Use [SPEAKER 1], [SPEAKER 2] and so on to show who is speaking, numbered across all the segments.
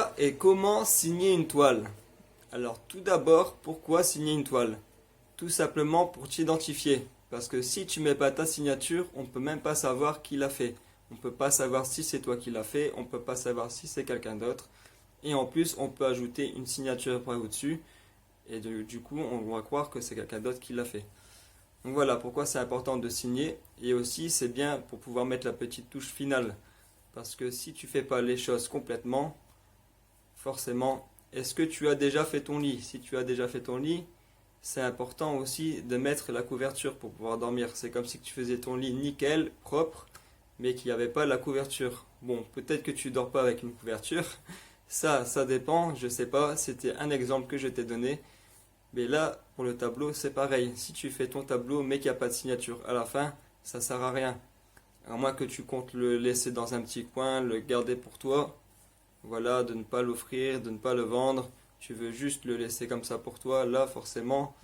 [SPEAKER 1] Pourquoi et comment signer une toile? Alors tout d'abord, pourquoi signer une toile? Tout simplement pour t'identifier. Parce que si tu mets pas ta signature, on ne peut même pas savoir qui l'a fait. On ne peut pas savoir si c'est toi qui l'as fait, on ne peut pas savoir si c'est quelqu'un d'autre. Et en plus, on peut ajouter une signature par au-dessus. Et du coup, on va croire que c'est quelqu'un d'autre qui l'a fait. Donc voilà pourquoi c'est important de signer. Et aussi, c'est bien pour pouvoir mettre la petite touche finale. Parce que si tu fais pas les choses complètement, forcément, est-ce que tu as déjà fait ton lit? Si tu as déjà fait ton lit, c'est important aussi de mettre la couverture pour pouvoir dormir. C'est comme si tu faisais ton lit nickel, propre, mais qu'il n'y avait pas la couverture. Bon, peut-être que tu dors pas avec une couverture. Ça dépend, je sais pas. C'était un exemple que je t'ai donné. Mais là, pour le tableau, c'est pareil. Si tu fais ton tableau, mais qu'il n'y a pas de signature à la fin, ça sert à rien. À moins que tu comptes le laisser dans un petit coin, le garder pour toi. Voilà, de ne pas l'offrir, de ne pas le vendre. Tu veux juste le laisser comme ça pour toi. Là, forcément,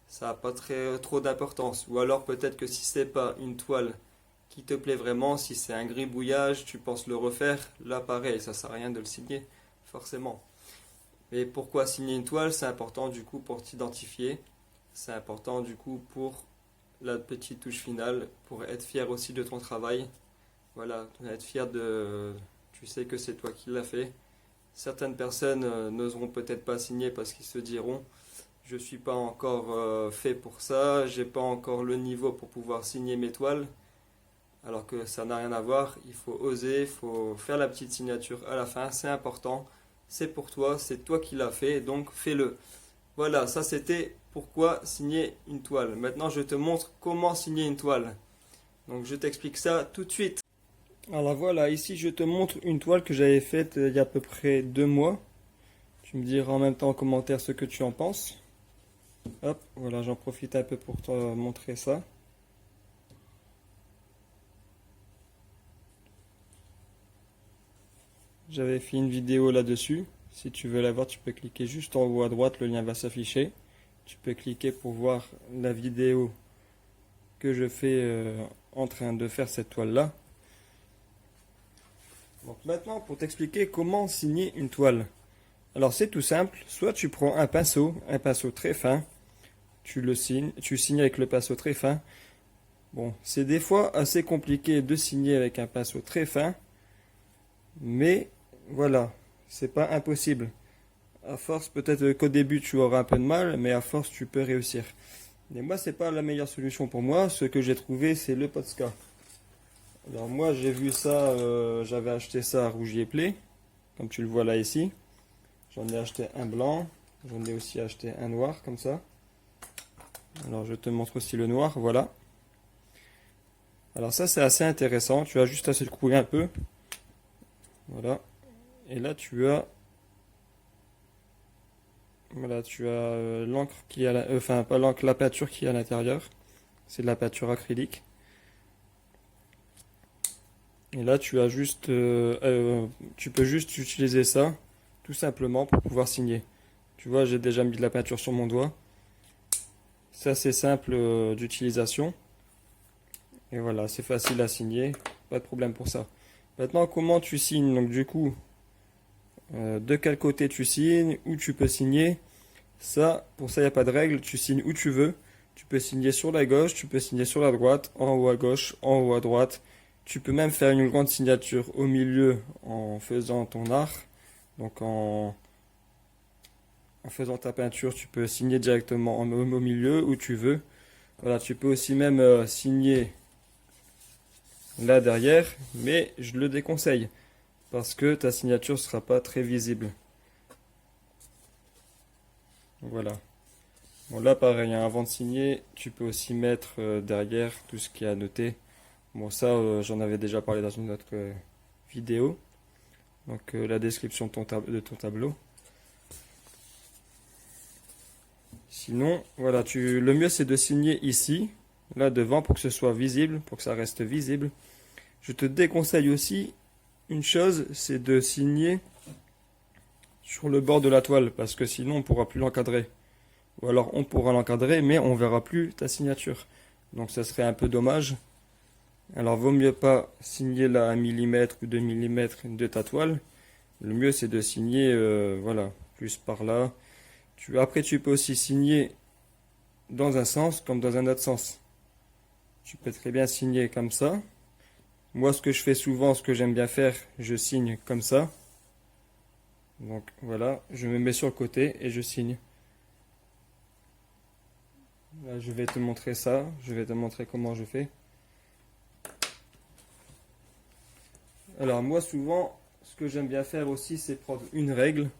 [SPEAKER 1] ça n'a pas trop d'importance. Ou alors peut-être que si c'est pas une toile qui te plaît vraiment, si c'est un gribouillage, tu penses le refaire, là pareil, ça sert à rien de le signer, forcément. Mais pourquoi signer une toile? C'est important du coup pour t'identifier. C'est important du coup pour la petite touche finale, pour être fier aussi de ton travail. Voilà, être fier de... Tu sais que c'est toi qui l'as fait. Certaines personnes n'oseront peut-être pas signer parce qu'ils se diront je suis pas encore fait pour ça, j'ai pas encore le niveau pour pouvoir signer mes toiles. Alors que ça n'a rien à voir, il faut oser, il faut faire la petite signature à la fin, c'est important. C'est pour toi, c'est toi qui l'as fait, donc fais-le. Voilà, ça c'était pourquoi signer une toile. Maintenant, je te montre comment signer une toile. Donc, je t'explique ça tout de suite. Alors voilà, ici je te montre une toile que j'avais faite il y a à peu près 2 mois. Tu me diras en même temps en commentaire ce que tu en penses. Hop, voilà, j'en profite un peu pour te montrer ça. J'avais fait une vidéo là-dessus. Si tu veux la voir, tu peux cliquer juste en haut à droite, le lien va s'afficher. Tu peux cliquer pour voir la vidéo que je fais en train de faire cette toile-là. Donc maintenant, pour t'expliquer comment signer une toile. Alors c'est tout simple, soit tu prends un pinceau très fin, tu signes avec le pinceau très fin. Bon, c'est des fois assez compliqué de signer avec un pinceau très fin, mais voilà, c'est pas impossible. À force, peut-être qu'au début tu auras un peu de mal, mais à force tu peux réussir. Mais moi, c'est pas la meilleure solution pour moi. Ce que j'ai trouvé, c'est le Posca. Alors moi, j'ai vu ça, j'avais acheté ça à Rougier Play, comme tu le vois là ici. J'en ai acheté un blanc, j'en ai aussi acheté un noir comme ça. Alors je te montre aussi le noir, voilà. Alors ça c'est assez intéressant, tu as juste à secouer un peu. Voilà. Et là tu as l'encre qui a enfin pas l'encre, la peinture qui est à l'intérieur. C'est de la peinture acrylique. Et là tu as juste tu peux juste utiliser ça tout simplement pour pouvoir signer. Tu vois, j'ai déjà mis de la peinture sur mon doigt. C'est assez simple d'utilisation. Et voilà, c'est facile à signer, pas de problème pour ça. Maintenant, comment tu signes? Donc du coup, de quel côté tu signes, où tu peux signer. Ça, pour ça, il n'y a pas de règle, tu signes où tu veux. Tu peux signer sur la gauche, tu peux signer sur la droite, en haut à gauche, en haut à droite. Tu peux même faire une grande signature au milieu en faisant ton arc. Donc en faisant ta peinture, tu peux signer directement au milieu où tu veux. Voilà, tu peux aussi même signer là derrière, mais je le déconseille parce que ta signature ne sera pas très visible. Voilà. Bon là pareil, hein, avant de signer, tu peux aussi mettre derrière tout ce qui est à noter. Bon ça, j'en avais déjà parlé dans une autre vidéo. Donc la description de ton tableau. Sinon, voilà, le mieux c'est de signer ici, là devant, pour que ce soit visible, pour que ça reste visible. Je te déconseille aussi une chose, c'est de signer sur le bord de la toile, parce que sinon on ne pourra plus l'encadrer. Ou alors on pourra l'encadrer, mais on ne verra plus ta signature. Donc ça serait un peu dommage. Alors vaut mieux pas signer là 1 mm ou 2 mm de ta toile, Le mieux c'est de signer, voilà, plus par là. Après tu peux aussi signer dans un sens comme dans un autre sens. Tu peux très bien signer comme ça. Moi ce que je fais souvent, ce que j'aime bien faire, je signe comme ça. Donc voilà, je me mets sur le côté et je signe. Là, je vais te montrer ça, je vais te montrer comment je fais. Alors moi souvent, ce que j'aime bien faire aussi, c'est prendre une règle.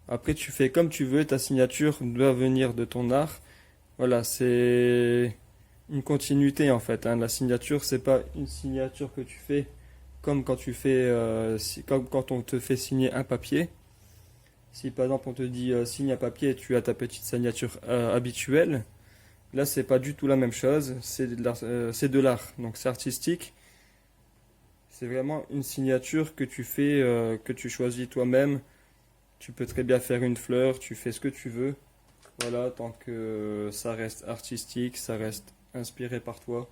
[SPEAKER 1] Après tu fais comme tu veux, ta signature doit venir de ton art. Voilà, c'est une continuité en fait, hein. La signature, c'est pas une signature que tu fais comme quand tu fais, comme quand on te fait signer un papier. Si par exemple on te dit signe un papier et tu as ta petite signature habituelle, là c'est pas du tout la même chose, c'est de l'art, donc c'est artistique. C'est vraiment une signature que tu fais, que tu choisis toi-même. Tu peux très bien faire une fleur, tu fais ce que tu veux. Voilà, tant que ça reste artistique, ça reste inspiré par toi.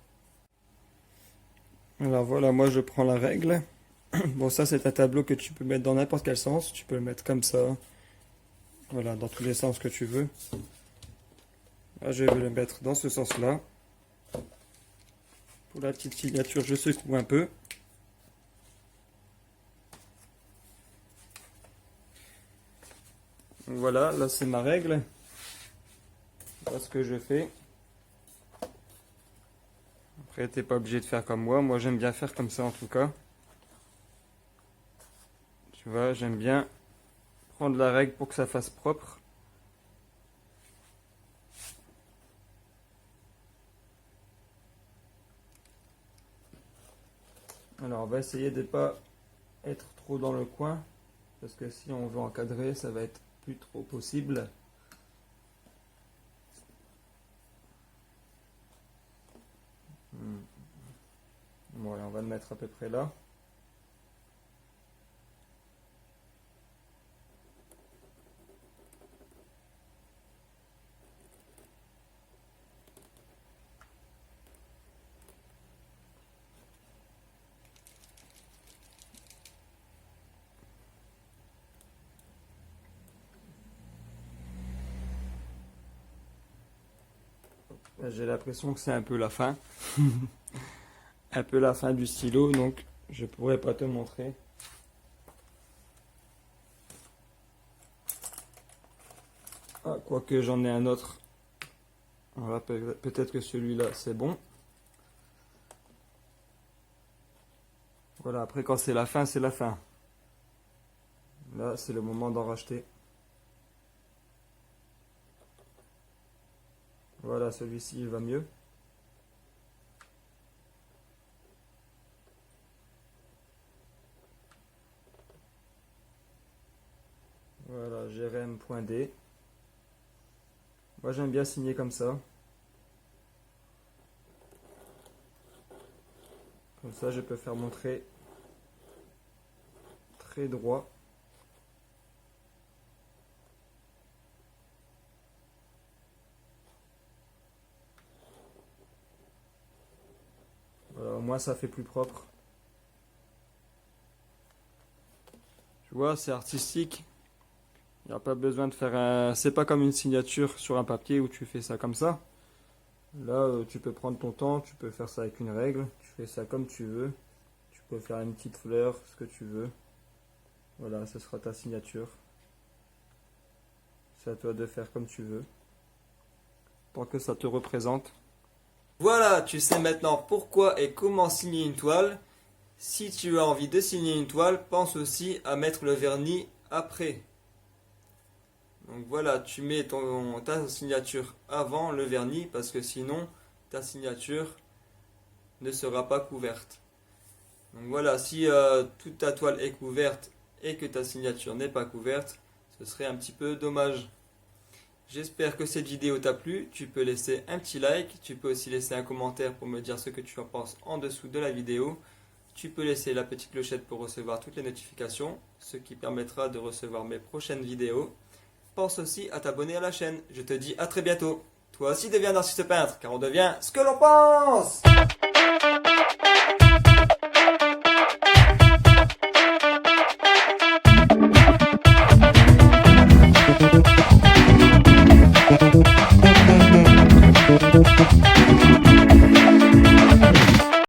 [SPEAKER 1] Alors voilà, moi je prends la règle. Bon, ça c'est un tableau que tu peux mettre dans n'importe quel sens. Tu peux le mettre comme ça. Voilà, dans tous les sens que tu veux. Là, je vais le mettre dans ce sens-là. Pour la petite signature, je secoue un peu. Voilà, là c'est ma règle. Voilà ce que je fais. Après, t'es pas obligé de faire comme moi. Moi, j'aime bien faire comme ça en tout cas. Tu vois, j'aime bien prendre la règle pour que ça fasse propre. Alors, on va essayer de ne pas être trop dans le coin. Parce que si on veut encadrer, ça va être plus trop possible. Voilà, on va le mettre à peu près là. J'ai l'impression que c'est un peu la fin. Un peu la fin du stylo, donc je pourrais pas te montrer. Ah, quoique j'en ai un autre. Voilà, peut-être que celui-là c'est bon. Voilà, après quand c'est la fin, c'est la fin. Là, c'est le moment d'en racheter. Voilà, celui-ci il va mieux. Voilà, Jérém.d. Moi j'aime bien signer comme ça. Comme ça je peux faire mon trait très droit. Voilà, au moins ça fait plus propre. Tu vois, c'est artistique. Il n'y a pas besoin de faire un... C'est pas comme une signature sur un papier où tu fais ça comme ça. Là, tu peux prendre ton temps, tu peux faire ça avec une règle. Tu fais ça comme tu veux. Tu peux faire une petite fleur, ce que tu veux. Voilà, ce sera ta signature. C'est à toi de faire comme tu veux. Tant que ça te représente. Voilà, tu sais maintenant pourquoi et comment signer une toile. Si tu as envie de signer une toile, pense aussi à mettre le vernis après. Donc voilà, tu mets ta signature avant le vernis parce que sinon ta signature ne sera pas couverte. Donc voilà, si toute ta toile est couverte et que ta signature n'est pas couverte, ce serait un petit peu dommage. J'espère que cette vidéo t'a plu. Tu peux laisser un petit like, tu peux aussi laisser un commentaire pour me dire ce que tu en penses en dessous de la vidéo. Tu peux laisser la petite clochette pour recevoir toutes les notifications, ce qui permettra de recevoir mes prochaines vidéos. Pense aussi à t'abonner à la chaîne. Je te dis à très bientôt. Toi aussi deviens un artiste peintre, car on devient ce que l'on pense.